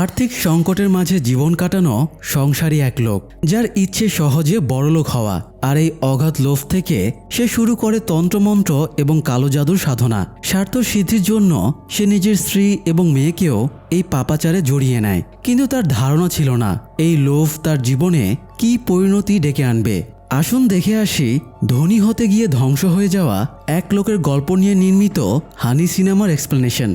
আর্থিক সংকটের মাঝে জীবন কাটানো সংসারী এক লোক, যার ইচ্ছে সহজে বড়লোক হওয়া। আর এই অগাধ লোভ থেকে সে শুরু করে তন্ত্রমন্ত্র এবং কালো জাদুর সাধনা। স্বার্থ সিদ্ধির জন্য সে নিজের স্ত্রী এবং মেয়েকেও এই পাপাচারে জড়িয়ে নেয়। কিন্তু তার ধারণা ছিল না এই লোভ তার জীবনে কী পরিণতি ডেকে আনবে। আসুন দেখে আসি ধনী হতে গিয়ে ধ্বংস হয়ে যাওয়া এক লোকের গল্প নিয়ে নির্মিত হানি সিনেমার এক্সপ্লেনেশন।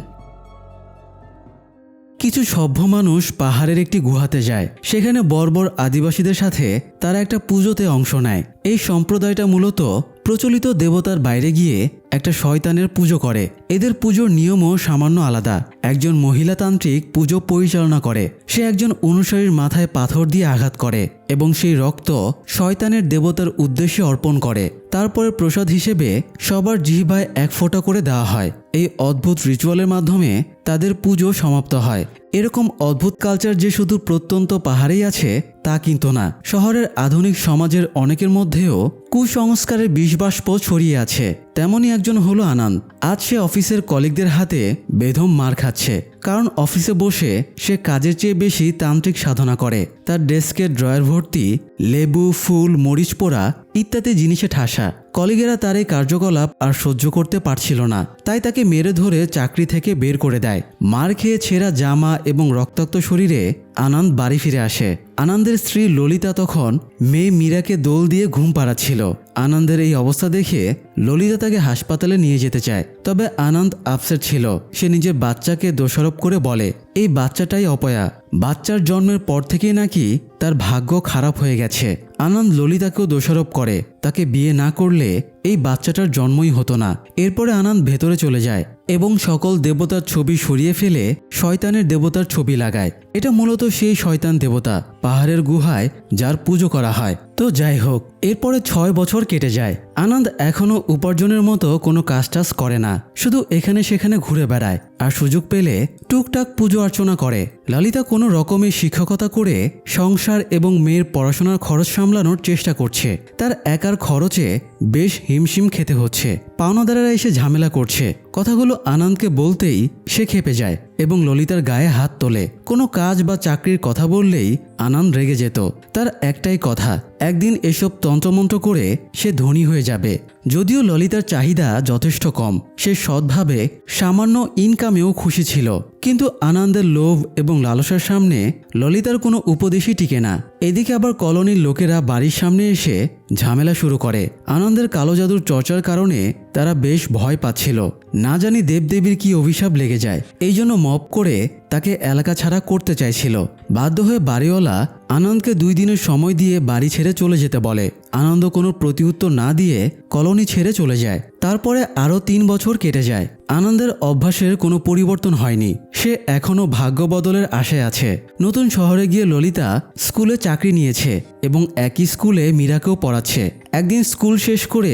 কিছু সভ্য মানুষ পাহাড়ের একটি গুহাতে যায়। সেখানে বর্বর আদিবাসীদের সাথে তারা একটা পুজোতে অংশ নেয়। এই সম্প্রদায়টা মূলত প্রচলিত দেবতার বাইরে গিয়ে একটা শয়তানের পুজো করে। এদের পুজোর নিয়মও সামান্য আলাদা। একজন মহিলা তান্ত্রিক পুজো পরিচালনা করে। সে একজন অনুসারীর মাথায় পাথর দিয়ে আঘাত করে এবং সেই রক্ত শয়তানের দেবতার উদ্দেশ্যে অর্পণ করে। তারপরে প্রসাদ হিসেবে সবার জিহ্বায় এক ফোঁটা করে দেওয়া হয়। এই অদ্ভুত রিচুয়ালের মাধ্যমে তাদের পুজো সমাপ্ত হয়। এরকম অদ্ভুত কালচার যে শুধু প্রত্যন্ত পাহাড়েই আছে তা কিন্তু না, শহরের আধুনিক সমাজের অনেকের মধ্যেও কুসংস্কারের বিষবাষ্প ছড়িয়ে আছে। তেমনই একজন হলো আনন্দ। আজ সে অফিসের কলিগদের হাতে বেদম মার খাচ্ছে, কারণ অফিসে বসে সে কাজের চেয়ে বেশি তান্ত্রিক সাধনা করে। তার ডেস্কের ড্রয়ার ভর্তি লেবু, ফুল, মরিচ পোড়া ইত্যাদি জিনিসে ঠাসা। কলিগেরা তার এই কার্যকলাপ আর সহ্য করতে পারছিল না, তাই তাকে মেরে ধরে চাকরি থেকে বের করে দেয়। মার খেয়ে ছেঁড়া জামা এবং রক্তাক্ত শরীরে আনন্দ বাড়ি ফিরে আসে। আনন্দের স্ত্রী ললিতা তখন মেয়ে মীরাকে দোল দিয়ে ঘুম পাড়াচ্ছিল। আনন্দের এই অবস্থা দেখে ললিতা তাকে হাসপাতালে নিয়ে যেতে চায়। তবে আনন্দ আপসেট ছিল। সে নিজের বাচ্চাকে দোষারোপ করে বলে এই বাচ্চাটাই অপয়া। বাচ্চার জন্মের পর থেকেই নাকি তার ভাগ্য খারাপ হয়ে গেছে। আনন্দ ললিতাকেও দোষারোপ করে তাকে বিয়ে না করলে এই বাচ্চাটার জন্মই হতো না। এরপরে আনন্দ ভেতরে চলে যায় এবং সকল দেবতার ছবি সরিয়ে ফেলে শয়তানের দেবতার ছবি লাগায়। এটা মূলত সেই শয়তান দেবতা পাহাড়ের গুহায় যার পুজো করা হয়। তো যাই হোক, এরপরে 6 বছর কেটে যায়। আনন্দ এখনো উপার্জনের মতো কোনো কাজটাজ করে না, শুধু এখানে সেখানে ঘুরে বেড়ায় আর সুযোগ পেলে টুকটাক পুজো অর্চনা করে। ললিতা কোনো রকমের শিক্ষকতা করে সংসার এবং মেয়ের পড়াশোনার খরচ সামলানোর চেষ্টা করছে। তার একার খরচে বেশ হিমশিম খেতে হচ্ছে। পাওনাদারেরা এসে ঝামেলা করছে। কথাগুলো আনন্দকে বলতেই সে খেপে যায় এবং ললিতার গায়ে হাত তোলে। কোনো কাজ বা চাকরির কথা বললেই আনন্দ রেগে যেত। তার একটাই কথা, একদিন এসব তন্ত্রমন্ত্র করে সে ধনী হয়ে যাবে। যদিও ললিতার চাহিদা যথেষ্ট কম, সে সৎভাবে সামান্য ইনকামেও খুশি ছিল। কিন্তু আনন্দের লোভ এবং লালসার সামনে ললিতার কোনো উপদেশই টিকে না। এদিকে আবার কলোনির লোকেরা বাড়ির সামনে এসে ঝামেলা শুরু করে। আনন্দের কালো জাদুর চর্চার কারণে তারা বেশ ভয় পাচ্ছিল। না জানি দেবদেবীর কি অভিশাপ লেগে যায়। এই জন্য মপ করে তাকে এলাকা ছাড়া করতে চাইছিল। বাধ্য হয়ে বাড়িওয়ালা আনন্দকে 2 দিনের সময় দিয়ে বাড়ি ছেড়ে চলে যেতে বলে। আনন্দ কোনো প্রতিউত্তর না দিয়ে কলোনি ছেড়ে চলে যায়। তারপরে আরও 3 বছর কেটে যায়। আনন্দের অভ্যাসের কোনো পরিবর্তন হয়নি। সে এখনও ভাগ্য বদলের আশায় আছে। নতুন শহরে গিয়ে ললিতা স্কুলে চাকরি নিয়েছে এবং একই স্কুলে মীরাকেও পড়াচ্ছে। একদিন স্কুল শেষ করে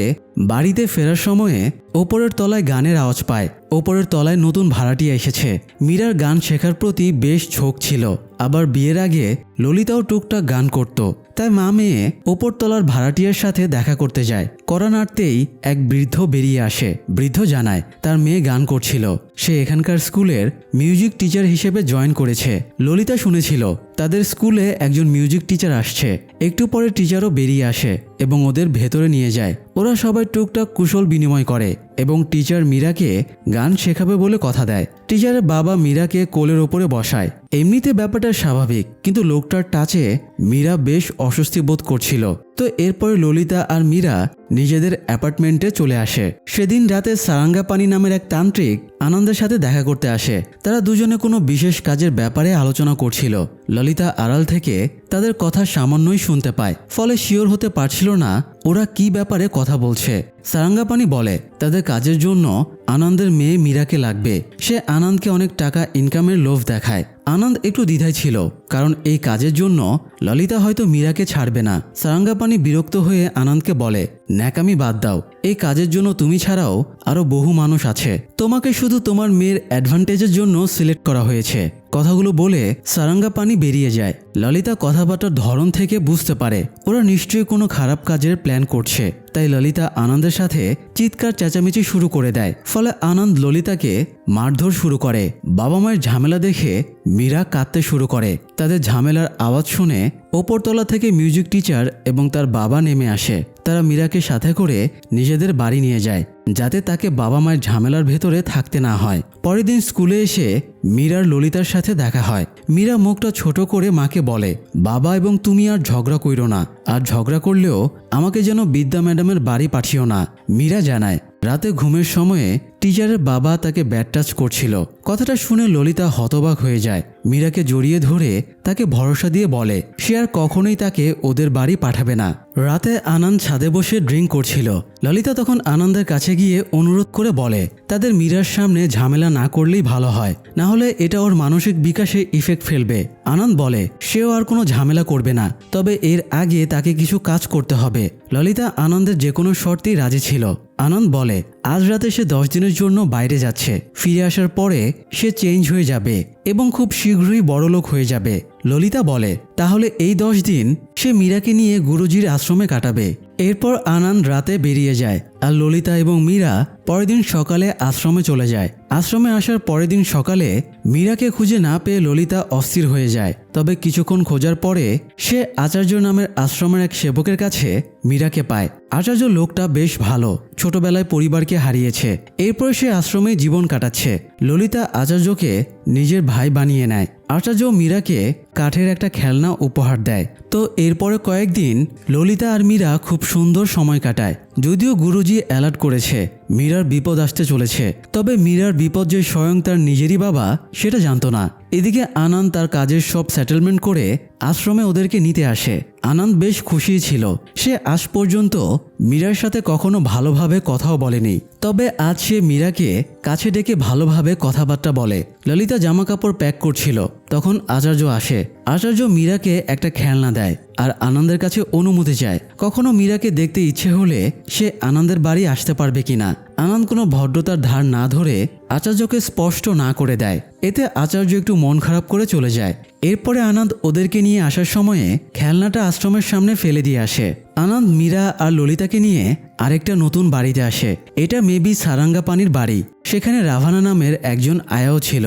বাড়িতে ফেরার সময়ে ওপরের তলায় গানের আওয়াজ পায়। ওপরের তলায় নতুন ভাড়াটিয়া এসেছে। মীরার গান শেখার প্রতি বেশ ঝোঁক ছিল। আবার বিয়ের আগে ললিতাও টুকটাক গান করত। তাই মা মেয়ে ওপরতলার ভাড়াটিয়ার সাথে দেখা করতে যায়। কড়া নাড়তেই এক বৃদ্ধ বেরিয়ে আসে। বৃদ্ধ জানায় তার মেয়ে গান করছিল। সে এখানকার স্কুলের মিউজিক টিচার হিসেবে জয়েন করেছে। ললিতা শুনেছিল তাদের স্কুলে একজন মিউজিক টিচার আসছে। একটু পরে টিচারও বেরিয়ে আসে এবং ওদের ভেতরে নিয়ে যায়। ওরা সবাই টুকটাক কুশল বিনিময় করে এবং টিচার মীরাকে গান শেখাবে বলে কথা দেয়। টিচারের বাবা মীরাকে কোলের ওপরে বসায়। এমনিতে ব্যাপারটা স্বাভাবিক, কিন্তু লোকটার টাচে মীরা বেশ অস্বস্তি বোধ করছিল। তো এরপরে ললিতা আর মীরা নিজেদের অ্যাপার্টমেন্টে চলে আসে। সেদিন রাতে সারাঙ্গাপানি নামের এক তান্ত্রিক আনন্দের সাথে দেখা করতে আসে। তারা দুজনে কোনো বিশেষ কাজের ব্যাপারে আলোচনা করছিল। ললিতা আড়াল থেকে তাদের কথা সামান্যই শুনতে পায়, ফলে শিওর হতে পারছিল না ওরা কি ব্যাপারে কথা বলছে। সারাঙ্গাপানি বলে তাদের কাজের জন্য আনন্দের মেয়ে মীরাকে লাগবে। সে আনন্দকে অনেক টাকা ইনকামের লোভ দেখায়। আনন্দ একটু দ্বিধায় ছিল, কারণ এই কাজের জন্য ললিতা হয়তো মীরাকে ছাড়বে না। সারাঙ্গাপানি বিরক্ত হয়ে আনন্দকে বলে ন্যাকামি বাদ দাও। এই কাজের জন্য তুমি ছাড়াও আরো বহু মানুষ আছে। তোমাকে শুধু তোমার মেয়ের অ্যাডভান্টেজের জন্য সিলেক্ট করা হয়েছে। কথাগুলো বলে সারাঙ্গাপানি বেরিয়ে যায়। ললিতা কথাবার্তার ধরন থেকে বুঝতে পারে ওরা নিশ্চয়ই কোনো খারাপ কাজের প্ল্যান করছে। তাই ললিতা আনন্দের সাথে চিৎকার চেঁচামেচি শুরু করে দেয়। ফলে আনন্দ ললিতাকে মারধর শুরু করে। বাবা মায়ের ঝামেলা দেখে মীরা কাঁদতে শুরু করে। তাদের ঝামেলার আওয়াজ শুনে ওপরতলা থেকে মিউজিক টিচার এবং তার বাবা নেমে আসে। তারা মীরাকে সাথে করে নিজেদের বাড়ি নিয়ে যায় যাতে তাকে বাবা মায়ের ঝামেলার ভেতরে থাকতে না হয়। পরের দিন স্কুলে এসে মীরার ললিতার সাথে দেখা হয়। মীরা মুখটা ছোট করে মাকে বলে, বাবা এবং তুমি আর ঝগড়া কইরো না, আর ঝগড়া করলেও আমাকে যেন বিদ্যা ম্যাডামের বাড়ি পাঠিও না। মীরা জানায় রাতে ঘুমের সময়ে টিচারের বাবা তাকে ব্যাড টাচ করছিল। কথাটা শুনে ললিতা হতবাক হয়ে যায়। মীরাকে জড়িয়ে ধরে তাকে ভরসা দিয়ে বলে সে আর কখনোই তাকে ওদের বাড়ি পাঠাবে না। রাতে আনন্দ ছাদে বসে ড্রিঙ্ক করছিল। ললিতা তখন আনন্দের কাছে গিয়ে অনুরোধ করে বলে তাদের মীরার সামনে ঝামেলা না করলেই ভালো হয়, না হলে এটা ওর মানসিক বিকাশে ইফেক্ট ফেলবে। আনন্দ বলে সেও আর কোনো ঝামেলা করবে না, তবে এর আগে তাকে কিছু কাজ করতে হবে। ললিতা আনন্দের যে কোনো শর্তেই রাজি ছিল। আনন্দ বলে আজ রাতে সে 10 দিনের জন্য বাইরে যাচ্ছে, ফিরে আসার পরে সে চেঞ্জ হয়ে যাবে এবং খুব শীঘ্রই বড়লোক হয়ে যাবে। ললিতা বলে তাহলে এই 10 দিন সে মীরাকে নিয়ে গুরুজির আশ্রমে কাটাবে। এরপর আনন্দ রাতে বেরিয়ে যায় আর ললিতা এবং মীরা পরের দিন সকালে আশ্রমে চলে যায়। আশ্রমে আসার পরের দিন সকালে মীরাকে খুঁজে না পেয়ে ললিতা অস্থির হয়ে যায়। তবে কিছুক্ষণ খোঁজার পরে সে আচার্য নামের আশ্রমের এক সেবকের কাছে মীরাকে পায়। আচার্য লোকটা বেশ ভালো, ছোটবেলায় পরিবারকে হারিয়েছে। এরপর সে আশ্রমে জীবন কাটাচ্ছে। ললিতা আচার্যকে নিজের ভাই বানিয়ে নেয়। আচার্য মীরাকে কাঠের একটা খেলনা উপহার দেয়। তো এরপরে কয়েকদিন ললিতা আর মীরা খুব সুন্দর সময় কাটায়। যদিও গুরুজি অ্যালার্ট করেছে মীরার বিপদ আসতে চলেছে, তবে মীরার বিপদ যে স্বয়ং তার নিজেরই বাবা সেটা জানতো না। এদিকে আনন্দ তার কাজের সব সেটেলমেন্ট করে আশ্রমে ওদেরকে নিতে আসে। আনন্দ বেশ খুশি ছিল। সে আজ পর্যন্ত মীরার সাথে কখনো ভালোভাবে কথাও বলেনি, তবে আজ সে মীরাকে কাছে ডেকে ভালোভাবে কথাবার্তা বলে। ললিতা জামা কাপড় প্যাক করছিল, তখন আচার্য আসে। আচার্য মীরাকে একটা খেলনা দেয় আর আনন্দের কাছে অনুমতি চায় কখনো মীরাকে দেখতে ইচ্ছে হলে সে আনন্দের বাড়ি আসতে পারবে কিনা। আনন্দ কোনো ভদ্রতার ধার না ধরে আচার্যকে স্পষ্ট না করে দেয়। এতে আচার্য একটু মন খারাপ করে চলে যায়। এরপরে আনন্দ ওদেরকে নিয়ে আসার সময়ে খেলনাটা আশ্রমের সামনে ফেলে দিয়ে আসে। আনন্দ মীরা আর ললিতাকে নিয়ে আরেকটা নতুন বাড়িতে আসে। এটা মেবি সারাঙ্গাপানির বাড়ি। সেখানে রাভানা নামের একজন আয়াও ছিল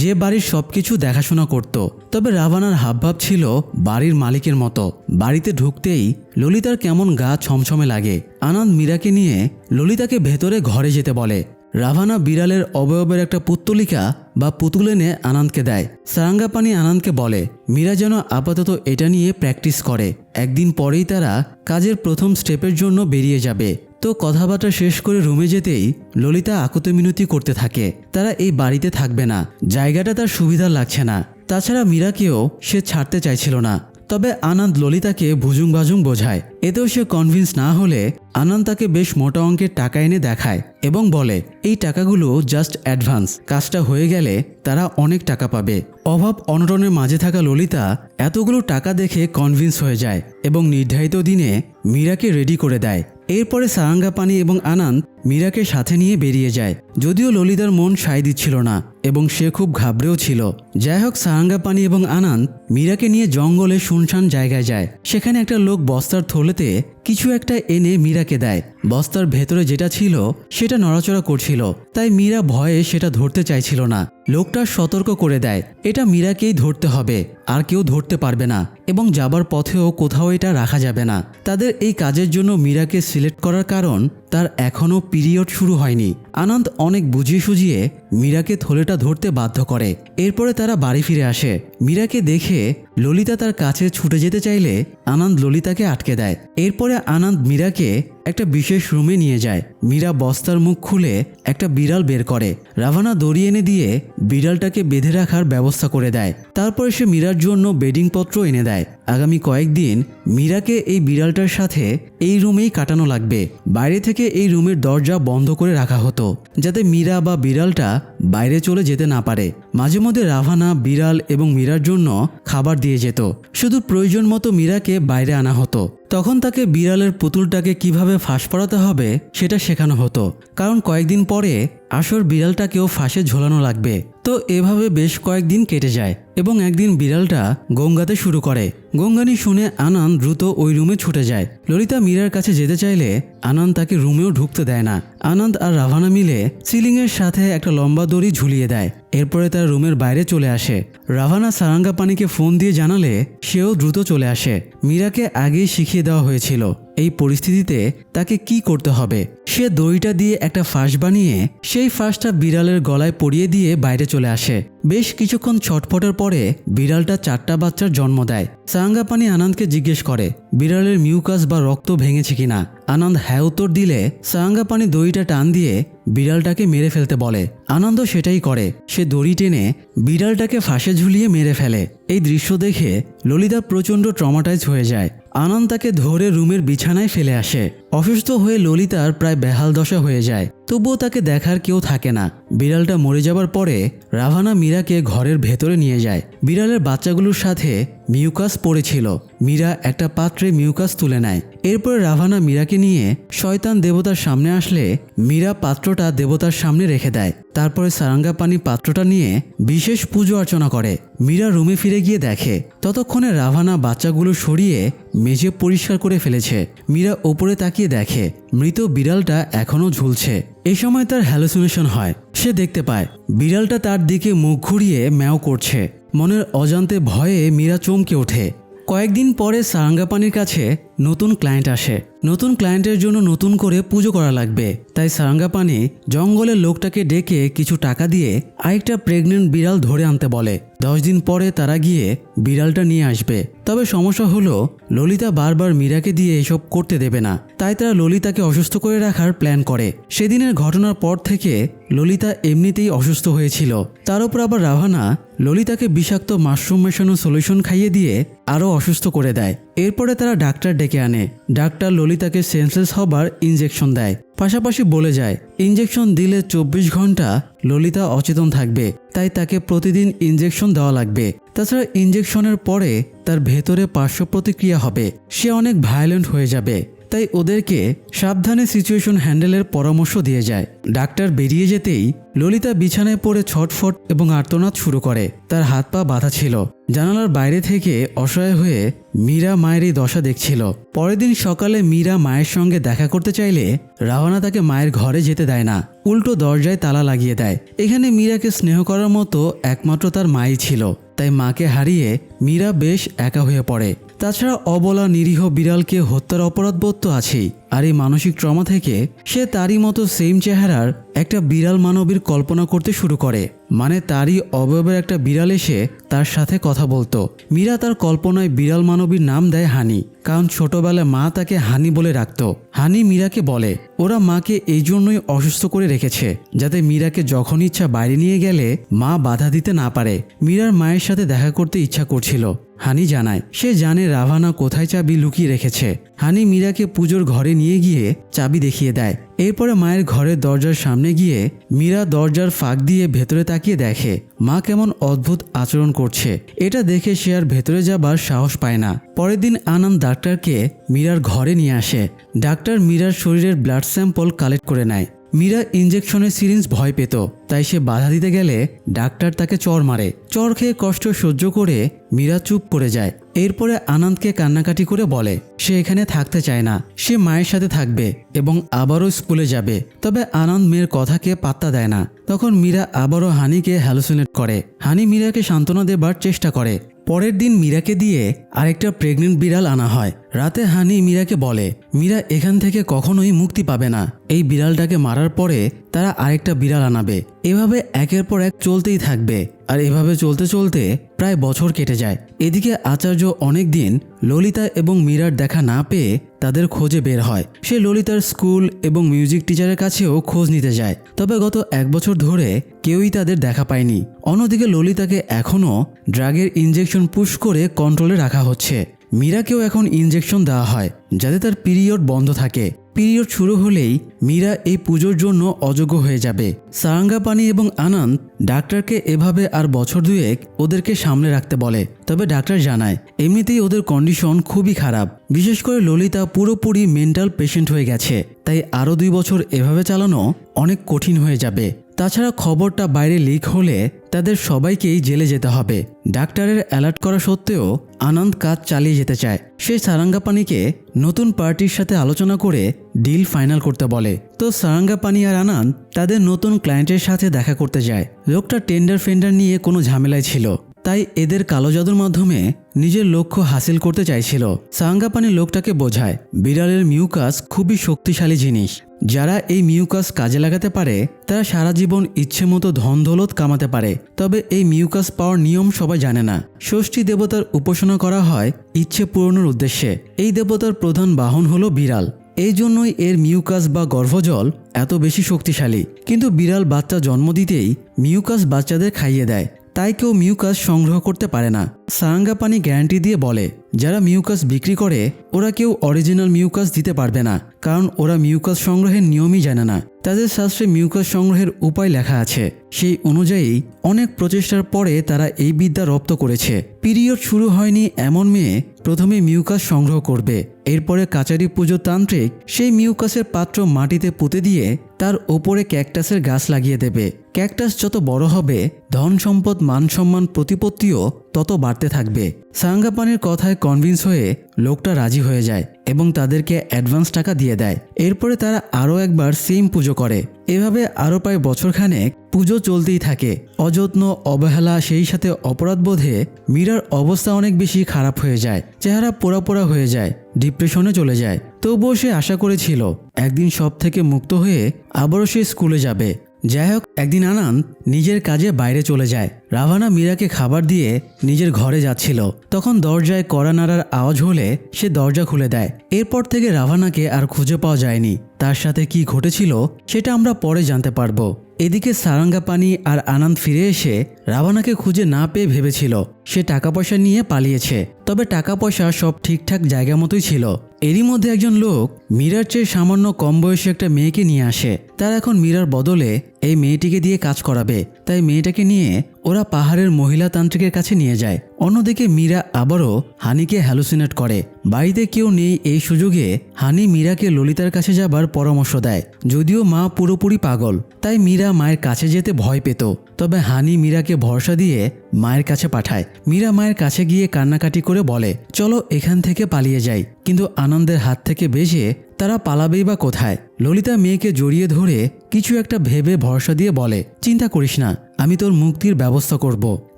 যে বাড়ির সবকিছু দেখাশোনা করত। তবে রাভানার হাবভাব ছিল বাড়ির মালিকের মতো। বাড়িতে ঢুকতেই ললিতার কেমন গা ছমছমে লাগে। আনন্দ মীরাকে নিয়ে ললিতাকে ভেতরে ঘরে যেতে বলে। রাভানা বিড়ালের অবয়বের একটা পুত্তলিকা বা পুতুল এনে আনন্দকে দেয়। সারাঙ্গাপানি আনন্দকে বলে মীরা যেন আপাতত এটা নিয়ে প্র্যাকটিস করে। একদিন পরেই তারা কাজের প্রথম স্টেপের জন্য বেরিয়ে যাবে। তো কথাবার্তা শেষ করে রুমে যেতেই ললিতা আকুতি মিনতি করতে থাকে তারা এই বাড়িতে থাকবে না, জায়গাটা তার সুবিধা লাগছে না। তাছাড়া মীরাকেও সে ছাড়তে চাইছিল না। তবে আনন্দ ললিতাকে ভুজুং ভাজুং বোঝায়। এতেও সে কনভিন্স না হলে আনন্দ তাকে বেশ মোটা অঙ্কের টাকা এনে দেখায় এবং বলে এই টাকাগুলো জাস্ট অ্যাডভান্স, কাজটা হয়ে গেলে তারা অনেক টাকা পাবে। অভাব অনটনের মাঝে থাকা ললিতা এতগুলো টাকা দেখে কনভিন্স হয়ে যায় এবং নির্ধারিত দিনে মীরাকে রেডি করে দেয়। এরপরে সারাঙ্গাপানি এবং আনন্দ মীরাকে সাথে নিয়ে বেরিয়ে যায়। যদিও ললিতার মন সায় দিচ্ছিল না এবং সে খুব ঘাবড়েও ছিল। যাই হোক, সারাঙ্গাপানি এবং আনন্দ মীরাকে নিয়ে জঙ্গলে শুনশান জায়গায় যায়। সেখানে একটা লোক বস্তার থলেতে কিছু একটা এনে মীরাকে দেয়। বস্তার ভেতরে যেটা ছিল সেটা নড়াচড়া করছিল, তাই মীরা ভয়ে সেটা ধরতে চাইছিল না। লোকটা সতর্ক করে দেয় এটা মীরাকেই ধরতে হবে, আর কেউ ধরতে পারবে না এবং যাবার পথেও কোথাও এটা রাখা যাবে না। তাদের এই কাজের জন্য মীরাকে সিলেক্ট করার কারণ তার এখনও পিরিয়ড শুরু হয়নি। আনন্দ অনেক বুঝিয়ে সুঝিয়ে মীরাকে থলেটা ধরতে বাধ্য করে। এরপরে তারা বাড়ি ফিরে আসে। মীরাকে দেখে ললিতা তার কাছে ছুটে যেতে চাইলে আনন্দ ললিতাকে আটকে দেয়। এরপরে আনন্দ মীরাকে একটা বিশেষ রুমে নিয়ে যায়। মীরা বস্তার মুখ খুলে একটা বিড়াল বের করে। রাভানা দড়ি এনে দিয়ে বিড়ালটাকে বেঁধে রাখার ব্যবস্থা করে দেয়। তারপরে সে মীরার জন্য বেডিং পত্র এনে দেয়। আগামী কয়েকদিন মীরাকে এই বিড়ালটার সাথে এই রুমেই কাটানো লাগবে। বাইরে থেকে এই রুমের দরজা বন্ধ করে রাখা হতো। লাগাতো যাতে মীরা বা বিড়ালটা বাইরে চলে যেতে না পারে। মাঝে মধ্যে রাভানা বিড়াল এবং মীরার জন্য খাবার দিয়ে যেত। শুধু প্রয়োজন মতো মীরাকে বাইরে আনা হতো। তখন তাকে বিড়ালের পুতুলটাকে কিভাবে ফাঁস পড়াতে হবে সেটা শেখানো হতো, কারণ কয়েকদিন পরে আসর বিড়ালটাকেও ফাঁসে ঝোলানো লাগবে। তো এভাবে বেশ কয়েকদিন কেটে যায় এবং একদিন বিড়ালটা গঙ্গাতে শুরু করে। গঙ্গানি শুনে আনন্দ দ্রুত ওই রুমে ছুটে যায়। ললিতা মীরার কাছে যেতে চাইলে আনন্দ তাকে রুমেও ঢুকতে দেয় না। আনন্দ আর রাভানা মিলে সিলিংয়ের সাথে একটা লম্বা দড়ি ঝুলিয়ে দেয়। এরপরে তার রুমের বাইরে চলে আসে। রাভানা সারাঙ্গাপানিকে ফোন দিয়ে জানালে সেও দ্রুত চলে আসে। মীরাকে আগেই শিখিয়ে দেওয়া হয়েছিল এই পরিস্থিতিতে তাকে কি করতে হবে। সে দড়িটা দিয়ে একটা ফাঁস বানিয়ে সেই ফাঁসটা বিড়ালের গলায় পরিয়ে দিয়ে বাইরে চলে আসে। বেশ কিছুক্ষণ ছটফটের পরে বিড়ালটা 4টা বাচ্চার জন্ম দেয়। সারাঙ্গাপানি আনন্দকে জিজ্ঞেস করে বিড়ালের মিউকাস বা রক্ত ভেঙেছে কিনা। আনন্দ হ্যাঁ উত্তর দিলে সারাঙ্গাপানি দড়িটা টান দিয়ে বিড়ালটাকে মেরে ফেলতে বলে। আনন্দ সেটাই করে। সে দড়ি টেনে বিড়ালটাকে ফাঁসে ঝুলিয়ে মেরে ফেলে। এই দৃশ্য দেখে ললিতা প্রচণ্ড ট্রমাটাইজ হয়ে যায়। আনন্দ তাকে ধরে রুমের বিছানায় ফেলে আসে। অসুস্থ হয়ে ললিতার প্রায় বেহাল দশা হয়ে যায়, তবুও তাকে দেখার কেউ থাকে না। বিড়ালটা মরে যাবার পরে রাভানা মীরাকে ঘরের ভেতরে নিয়ে যায়। বিড়ালের বাচ্চাগুলোর সাথে মিউকাস পড়েছিল। মীরা একটা পাত্রে মিউকাস তুলে নেয়। এরপরে রাভানা মীরাকে নিয়ে শয়তান দেবতার সামনে আসলে মীরা পাত্রটা দেবতার সামনে রেখে দেয়। তারপরে সারাঙ্গাপানি পাত্রটা নিয়ে বিশেষ পুজো অর্চনা করে। মীরা রুমে ফিরে গিয়ে দেখে ততক্ষণে রাভানা বাচ্চাগুলো সরিয়ে মেঝে পরিষ্কার করে ফেলেছে। মীরা ওপরে তাকিয়ে দেখে মৃত বিড়ালটা এখনও ঝুলছে। এই সময় তার হ্যালুসিনেশন হয়। সে দেখতে পায় বিড়ালটা তার দিকে মুখ ঘুরিয়ে ম্যাও করছে। মনের অজান্তে ভয়ে মীরা চমকে ওঠে। কয়েকদিন পরে সারাঙ্গাপানির কাছে নতুন ক্লায়েন্ট আসে। নতুন ক্লায়েন্টের জন্য নতুন করে পুজো করা লাগবে, তাই সারাঙ্গাপানি জঙ্গলের লোকটাকে ডেকে কিছু টাকা দিয়ে আরেকটা প্রেগনেন্ট বিড়াল ধরে আনতে বলে। 10 দিন পরে তারা গিয়ে বিড়ালটা নিয়ে আসবে। তবে সমস্যা হলো ললিতা বারবার মীরাকে দিয়ে এসব করতে দেবে না, তাই তারা ললিতাকে অসুস্থ করে রাখার প্ল্যান করে। সেদিনের ঘটনার পর থেকে ললিতা এমনিতেই অসুস্থ হয়েছিল। তার উপর আবার রাভানা ললিতাকে বিষাক্ত মাশরুম মেশানো সলিউশন খাইয়ে দিয়ে আরও অসুস্থ করে দেয়। এরপরে তারা ডাক্তার ডেকে আনে। ডাক্তার ললিতাকে সেন্সলেস হবার ইনজেকশন দেয়, পাশাপাশি বলে যায় ইনজেকশন দিলে 24 ঘন্টা ললিতা অচেতন থাকবে, তাই তাকে প্রতিদিন ইনজেকশন দেওয়া লাগবে। তাছাড়া ইনজেকশনের পরে তার ভেতরে পার্শ্ব প্রতিক্রিয়া হবে, সে অনেক ভায়োলেন্ট হয়ে যাবে। তাই ওদেরকে সাবধানে সিচুয়েশন হ্যান্ডেলের পরামর্শ দিয়ে যায়। ডাক্তার বেরিয়ে যেতেই ললিতা বিছানায় পড়ে ছটফট এবং আর্তনাদ শুরু করে। তার হাত পা বাঁধা ছিল। জানালার বাইরে থেকে অসহায় হয়ে মীরা মায়ের এই দশা দেখছিল। পরের দিন সকালে মীরা মায়ের সঙ্গে দেখা করতে চাইলে রাভানা তাকে মায়ের ঘরে যেতে দেয় না, উল্টো দরজায় তালা লাগিয়ে দেয়। এখানে মীরাকে স্নেহ করার মতো একমাত্র তার মাই ছিল, তাই মাকে হারিয়ে মীরা বেশ একা হয়ে পড়ে। তাছাড়া অবলা নিরীহ বিড়ালকে হত্যার অপরাধবোধ তো আছেই। আর এই মানসিক ট্রমা থেকে সে তারই মতো সেম চেহারার একটা বিড়াল মানবীর কল্পনা করতে শুরু করে। মানে তারই অবয়বের একটা বিড়াল এসে তার সাথে কথা বলতো। মীরা তার কল্পনায় বিড়াল মানবীর নাম দেয় হানি, কারণ ছোটবেলায় মা তাকে হানি বলে রাখত। হানি মীরাকে বলে ওরা মাকে এই জন্যই অসুস্থ করে রেখেছে, যাতে মীরাকে যখন ইচ্ছা বাইরে নিয়ে গেলে মা বাধা দিতে না পারে। মীরার মায়ের সাথে দেখা করতে ইচ্ছা করছিল। হানি জানায় সে জানে রাভানা কোথায় চাবি লুকিয়ে রেখেছে। হানি মীরাকে পুজোর ঘরে নিয়ে গিয়ে চাবি দেখিয়ে দেয়। এরপরে মায়ের ঘরের দরজার সামনে গিয়ে মীরা দরজার ফাঁক দিয়ে ভেতরে তাকিয়ে দেখে মা কেমন অদ্ভুত আচরণ করছে। এটা দেখে সে আর ভেতরে যাবার সাহস পায় না। পরের দিন আনন্দ ডাক্তারকে মীরার ঘরে নিয়ে আসে। ডাক্তার মীরার শরীরের ব্লাড স্যাম্পল কালেক্ট করে নেয়। মীরা ইনজেকশনের সিরিঞ্জ ভয় পেত, তাই সে বাধা দিতে গেলে ডাক্তার তাকে চড় মারে। চড় খেয়ে কষ্ট সহ্য করে মীরা চুপ করে যায়। এরপরে আনন্দকে কান্নাকাটি করে বলে সে এখানে থাকতে চায় না, সে মায়ের সাথে থাকবে এবং আবারও স্কুলে যাবে। তবে আনন্দ মেয়ের কথাকে পাত্তা দেয় না। তখন মীরা আবারও হানিকে হ্যালুসিনেট করে। হানি মীরাকে সান্ত্বনা দেবার চেষ্টা করে। পরের দিন মীরাকে দিয়ে আরেকটা প্রেগনেন্ট বিড়াল আনা হয়। রাতে হানি মীরাকে বলে মীরা এখান থেকে কখনোই মুক্তি পাবে না, এই বিড়ালটাকে মারার পরে তারা আরেকটা বিড়াল আনাবে। এভাবে একের পর এক চলতেই থাকবে। আর এভাবে চলতে চলতে প্রায় বছর কেটে যায়। এদিকে আচার্য অনেক দিন ললিতা এবং মীরার দেখা না পেয়ে তাদের খোঁজে বের হয়। সে ললিতার স্কুল এবং মিউজিক টিচারের কাছেও খোঁজ নিতে যায়, তবে গত 1 বছর ধরে কেউই তাদের দেখা পায়নি। অন্যদিকে ললিতাকে এখনও ড্রাগের ইনজেকশন পুশ করে কন্ট্রোলে রাখা হচ্ছে। মীরাকেও এখন ইনজেকশন দেওয়া হয় যাতে তার পিরিয়ড বন্ধ থাকে। পিরিয়ড শুরু হলেই মীরা এই পুজোর জন্য অযোগ্য হয়ে যাবে। সারাঙ্গাপানি এবং আনন্দ ডাক্তারকে এভাবে আর বছর দুয়েক ওদেরকে সামলে রাখতে বলে। তবে ডাক্তার জানায় এমনিতেই ওদের কন্ডিশন খুবই খারাপ, বিশেষ করে ললিতা পুরোপুরি মেন্টাল পেশেন্ট হয়ে গেছে, তাই আরও 2 বছর এভাবে চালানো অনেক কঠিন হয়ে যাবে। তাছাড়া খবরটা বাইরে লিক হলে তাদের সবাইকেই জেলে যেতে হবে। ডাক্তারের অ্যালার্ট করা সত্ত্বেও আনন্দ কাজ চালিয়ে যেতে চায়। সে সারাঙ্গাপানিকে নতুন পার্টির সাথে আলোচনা করে ডিল ফাইনাল করতে বলে। তো সারাঙ্গাপানি আর আনন্দ তাদের নতুন ক্লায়েন্টের সাথে দেখা করতে যায়। লোকটা টেন্ডার ফেন্ডার নিয়ে কোনো ঝামেলায় ছিল, তাই এদের কালো জাদুর মাধ্যমে নিজের লক্ষ্য হাসিল করতে চাইছিল। সারাঙ্গাপানি লোকটাকে বোঝায় বিড়ালের মিউকাস খুবই শক্তিশালী জিনিস, যারা এই মিউকাস কাজে লাগাতে পারে তারা সারা জীবন ইচ্ছে মতো ধন দৌলত কামাতে পারে। তবে এই মিউকাস পাওয়ার নিয়ম সবাই জানে না। ষষ্ঠী দেবতার উপাসনা করা হয় ইচ্ছে পূরণের উদ্দেশ্যে। এই দেবতার প্রধান বাহন হলো বিড়াল, এই জন্যই এর মিউকাস বা গর্ভজল এত বেশি শক্তিশালী। কিন্তু বিড়াল বাচ্চা জন্ম দিতেই মিউকাস বাচ্চাদের খাইয়ে দেয়, তাই কেউ মিউকাস সংগ্রহ করতে পারে না। সারাঙ্গাপানি গ্যারান্টি দিয়ে বলে যারা মিউকাস বিক্রি করে ওরা কেউ অরিজিনাল মিউকাস দিতে পারবে না, কারণ ওরা মিউকাস সংগ্রহের নিয়মই জানে না। তাদের শাস্ত্রে মিউকাস সংগ্রহের উপায় লেখা আছে, সেই অনুযায়ী অনেক প্রচেষ্টার পরে তারা এই বিদ্যা রপ্ত করেছে। পিরিয়ড শুরু হয়নি এমন মেয়ে প্রথমে মিউকাস সংগ্রহ করবে, এরপরে কাচারি পুজো তান্ত্রিক সেই মিউকাসের পাত্র মাটিতে পুঁতে দিয়ে তার ওপরে ক্যাকটাসের গাছ লাগিয়ে দেবে। ক্যাকটাস যত বড় হবে ধন সম্পদ মান সম্মান প্রতিপত্তিও তত বাড়তে থাকবে। সারাঙ্গাপানির কথায় কনভিন্স হয়ে লোকটা রাজি হয়ে যায় এবং তাদেরকে অ্যাডভান্স টাকা দিয়ে দেয়। এরপরে তারা আরও একবার সেম পুজো করে। এভাবে আরও প্রায় বছরখানেক পুজো চলতেই থাকে। অযত্ন অবহেলা সেই সাথে অপরাধবোধে মীরার অবস্থা অনেক বেশি খারাপ হয়ে যায়, চেহারা পোড়া পোড়া হয়ে যায়, ডিপ্রেশনে চলে যায়। তবুও সে আশা করেছিল একদিন সব থেকে মুক্ত হয়ে আবারও সে স্কুলে যাবে। যাই হোক, একদিন আনন্দ নিজের কাজে বাইরে চলে যায়। রাভানা মীরাকে খাবার দিয়ে নিজের ঘরে যাচ্ছিল, তখন দরজায় কড়া নাড়ার আওয়াজ হলে সে দরজা খুলে দেয়। এরপর থেকে রাভানাকে আর খুঁজে পাওয়া যায়নি। তার সাথে কি ঘটেছিল সেটা আমরা পরে জানতে পারবো। এদিকে সারাঙ্গাপানি আর আনন্দ ফিরে এসে রাভানাকে খুঁজে না পেয়ে ভেবেছিল সে টাকা পয়সা নিয়ে পালিয়েছে। তবে টাকা পয়সা সব ঠিকঠাক জায়গা মতোই ছিল। এরই মধ্যে একজন লোক মীরার চেয়ে সামান্য কম বয়সী একটা মেয়েকে নিয়ে আসে। তার এখন মীরার বদলে এই মেয়েটিকে দিয়ে কাজ করাবে, তাই মেয়েটাকে নিয়ে ওরা পাহাড়ের মহিলা তান্ত্রিকের কাছে নিয়ে যায়। অন্যদিকে মীরা আবারও হানিকে হ্যালুসিনেট করে। বাড়িতে কেউ নেই এই সুযোগে হানি মীরাকে ললিতার কাছে যাবার পরামর্শ দেয়। যদিও মা পুরোপুরি পাগল, তাই মীরা মায়ের কাছে যেতে ভয় পেত। তবে হানি মীরাকে ভরসা দিয়ে মায়ের কাছে পাঠায়। মীরা মায়ের কাছে গিয়ে কান্নাকাটি করে বলে চলো এখান থেকে পালিয়ে যাই, কিন্তু আনন্দের হাত থেকে বেঁচে তারা পালাবেই বা কোথায়। ললিতা মেয়েকে জড়িয়ে ধরে কিছু একটা ভেবে ভরসা দিয়ে বলে চিন্তা করিস না, আমি তোর মুক্তির ব্যবস্থা করব।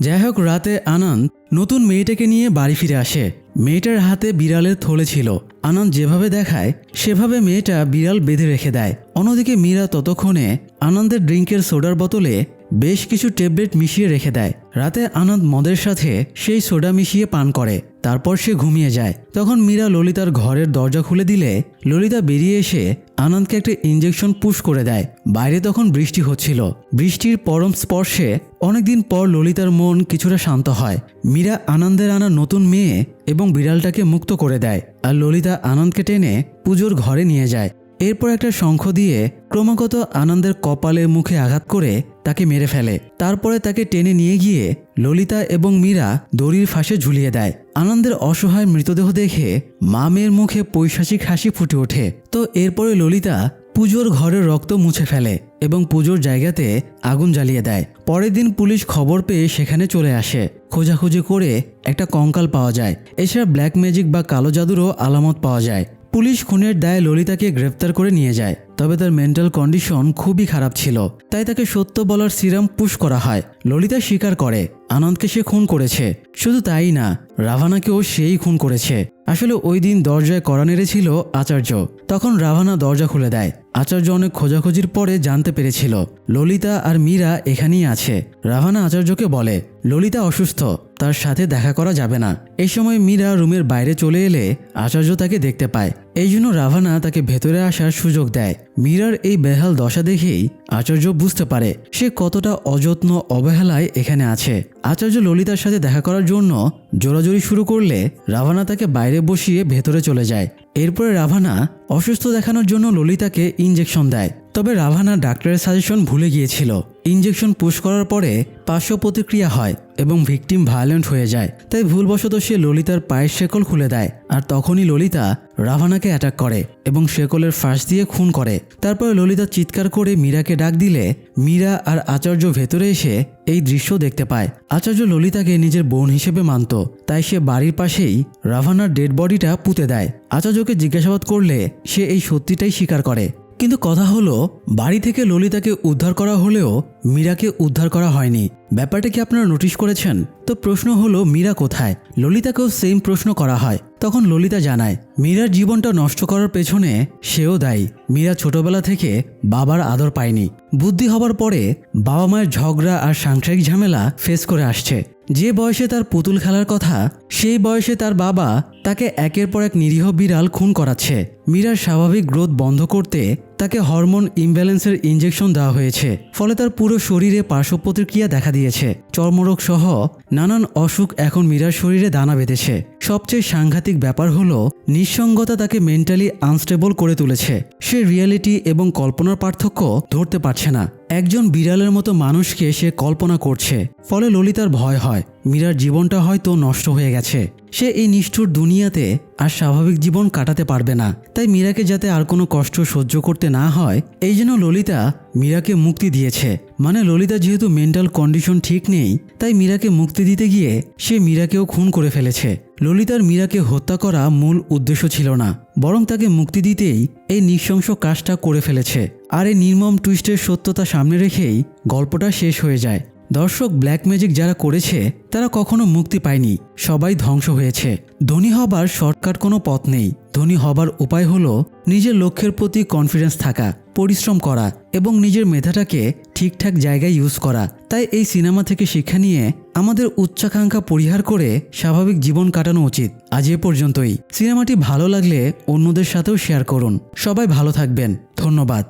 যাই হোক, রাতে আনন্দ নতুন মেয়েটাকে নিয়ে বাড়ি ফিরে আসে। মেয়েটার হাতে বিড়ালের থলে ছিল। আনন্দ যেভাবে দেখায় সেভাবে মেয়েটা বিড়াল বেঁধে রেখে দেয়। অন্যদিকে মীরা ততক্ষণে আনন্দের ড্রিঙ্কের সোডার বোতলে বেশ কিছু ট্যাবলেট মিশিয়ে রেখে দেয়। রাতে আনন্দ মদের সাথে সেই সোডা মিশিয়ে পান করে, তারপর সে ঘুমিয়ে যায়। তখন মীরা ললিতার ঘরের দরজা খুলে দিলে ললিতা বেরিয়ে এসে আনন্দকে একটা ইঞ্জেকশন পুশ করে দেয়। বাইরে তখন বৃষ্টি হচ্ছিল। বৃষ্টির পরম স্পর্শে অনেকদিন পর ললিতার মন কিছুটা শান্ত হয়। মীরা আনন্দের আনা নতুন মেয়ে এবং বিড়ালটাকে মুক্ত করে দেয়, আর ললিতা আনন্দকে টেনে পুজোর ঘরে নিয়ে যায়। এরপর একটা শঙ্খ দিয়ে ক্রমাগত আনন্দের কপালে মুখে আঘাত করে তাকে মেরে ফেলে। তারপরে তাকে টেনে নিয়ে গিয়ে ললিতা এবং মীরা দড়ির ফাঁসে ঝুলিয়ে দেয়। আনন্দের অসহায় মৃতদেহ দেখে মা মেয়ের মুখে পৈশাচিক হাসি ফুটে ওঠে। তো এরপরে ললিতা পুজোর ঘরের রক্ত মুছে ফেলে এবং পুজোর জায়গাতে আগুন জ্বালিয়ে দেয়। পরের দিন পুলিশ খবর পেয়ে সেখানে চলে আসে। খোঁজাখুঁজি করে একটা কঙ্কাল পাওয়া যায়। এছাড়া ব্ল্যাক ম্যাজিক বা কালো জাদুরও আলামত পাওয়া যায়। পুলিশ খুনের দায়ে ললিতাকে গ্রেফতার করে নিয়ে যায়। তবে তার মেন্টাল কন্ডিশন খুবই খারাপ ছিল, তাই তাকে সত্য বলার সিরাম পুশ করা হয়। ললিতা স্বীকার করে আনন্দকে সে খুন করেছে। শুধু তাই না, রাভানাকেও সেই খুন করেছে। আসলে ওই দিন দরজায় কড়া নেড়েছিল আচার্য। তখন রাভানা দরজা খুলে দেয়। আচার্য অনেক খোঁজাখুঁজির পরে জানতে পেরেছিল ললিতা আর মীরা এখানেই আছে। রাভানা আচার্যকে বলে ললিতা অসুস্থ, তার সাথে দেখা করা যাবে না। এই সময় মীরা রুমের বাইরে চলে এলে আচার্য তাকে দেখতে পায়। এই জন্য রাভানা তাকে ভেতরে আসার সুযোগ দেয়। মীরার এই বেহাল দশা দেখেই আচার্য বুঝতে পারে সে কতটা অযত্ন অবহেলায় এখানে আছে। আচার্য ললিতার সাথে দেখা করার জন্য জোরাজোরি শুরু করলে রাভানা তাকে বাইরে বসিয়ে ভেতরে চলে যায়। এরপরে রাভানা অসুস্থ দেখানোর জন্য ললিতাকে ইঞ্জেকশন দেয়। তবে রাভানা ডাক্তারের সাজেশন ভুলে গিয়েছিল। ইঞ্জেকশন পুশ করার পরে পার্শ্ব প্রতিক্রিয়া হয় এবং ভিকটিম ভায়োলেন্ট হয়ে যায়। তাই ভুলবশত সে ললিতার পায়ের শেকল খুলে দেয়। আর তখনই ললিতা রাভানাকে অ্যাটাক করে এবং শেকলের ফাঁস দিয়ে খুন করে। তারপরে ললিতা চিৎকার করে মীরাকে ডাক দিলে মীরা আর আচার্য ভেতরে এসে এই দৃশ্য দেখতে পায়। আচার্য ললিতাকে নিজের বোন হিসেবে মানত, তাই সে বাড়ির পাশেই রাভানার ডেড বডিটা পুঁতে দেয়। আচার্যকে জিজ্ঞাসাবাদ করলে সে এই সত্যিটাই স্বীকার করে। কিন্তু কথা হলো, বাড়ি থেকে ললিতাকে উদ্ধার করা হলেও মীরাকে উদ্ধার করা হয়নি। ব্যাপারটা কি আপনারা নোটিশ করেছেন? তো প্রশ্ন হলো, মীরা কোথায়? ললিতাকেও সেম প্রশ্ন করা হয়। তখন ললিতা জানায় মীরার জীবনটা নষ্ট করার পেছনে সেও দায়ী। মীরা ছোটবেলা থেকে বাবার আদর পায়নি। বুদ্ধি হবার পরে বাবা মায়ের ঝগড়া আর সাংসারিক ঝামেলা ফেস করে আসছে। যে বয়সে তার পুতুল খেলার কথা, সেই বয়সে তার বাবা তাকে একের পর এক নিরীহ বিড়াল খুন করাচ্ছে। মীরার স্বাভাবিক গ্রোথ বন্ধ করতে তাকে হরমোন ইমব্যালেন্সের ইঞ্জেকশন দেওয়া হয়েছে। ফলে তার পুরো শরীরে পার্শ্ব প্রতিক্রিয়া দেখা দিয়েছে। চর্মরোগ সহ নানান অসুখ এখন মীরার শরীরে দানা বেঁধেছে। সবচেয়ে সাংঘাতিক ব্যাপার হলো, নিঃসঙ্গতা তাকে মেন্টালি আনস্টেবল করে তুলেছে। সে রিয়েলিটি এবং কল্পনার পার্থক্য ধরতে পারছে না। একজন বিড়ালের মতো মানুষকে সে কল্পনা করছে। ফলে ললিতার ভয় হয় মীরার জীবনটা হয়তো নষ্ট হয়ে গেছে। সে এই নিষ্ঠুর দুনিয়াতে আর স্বাভাবিক জীবন কাটাতে পারবে না। তাই মীরাকে যাতে আর কোনো কষ্ট সহ্য করতে না হয়, এই জন্য ললিতা মীরাকে মুক্তি দিয়েছে। মানে ললিতা যেহেতু মেন্টাল কন্ডিশন ঠিক নেই, তাই মীরাকে মুক্তি দিতে গিয়ে সে মীরাকেও খুন করে ফেলেছে। ললিতার মীরাকে হত্যা করা মূল উদ্দেশ্য ছিল না, বরং তাকে মুক্তি দিতেই এই নৃশংস কাজটা করে ফেলেছে। আর এই নির্মম টুইস্টের সত্যতা সামনে রেখেই গল্পটা শেষ হয়ে যায়। দর্শক, ব্ল্যাক ম্যাজিক যারা করেছে তারা কখনো মুক্তি পায়নি, সবাই ধ্বংস হয়েছে। ধনী হবার শর্টকাট কোনো পথ নেই। ধনী হবার উপায় হলো নিজের লক্ষ্যের প্রতি কনফিডেন্স থাকা, পরিশ্রম করা এবং নিজের মেধাটাকে ঠিকঠাক জায়গায় ইউজ করা। তাই এই সিনেমা থেকে শিক্ষা নিয়ে আমাদের উচ্চাকাঙ্ক্ষা পরিহার করে স্বাভাবিক জীবন কাটানো উচিত। আজ এ পর্যন্তই। সিনেমাটি ভালো লাগলে অন্যদের সাথেও শেয়ার করুন। সবাই ভালো থাকবেন। ধন্যবাদ।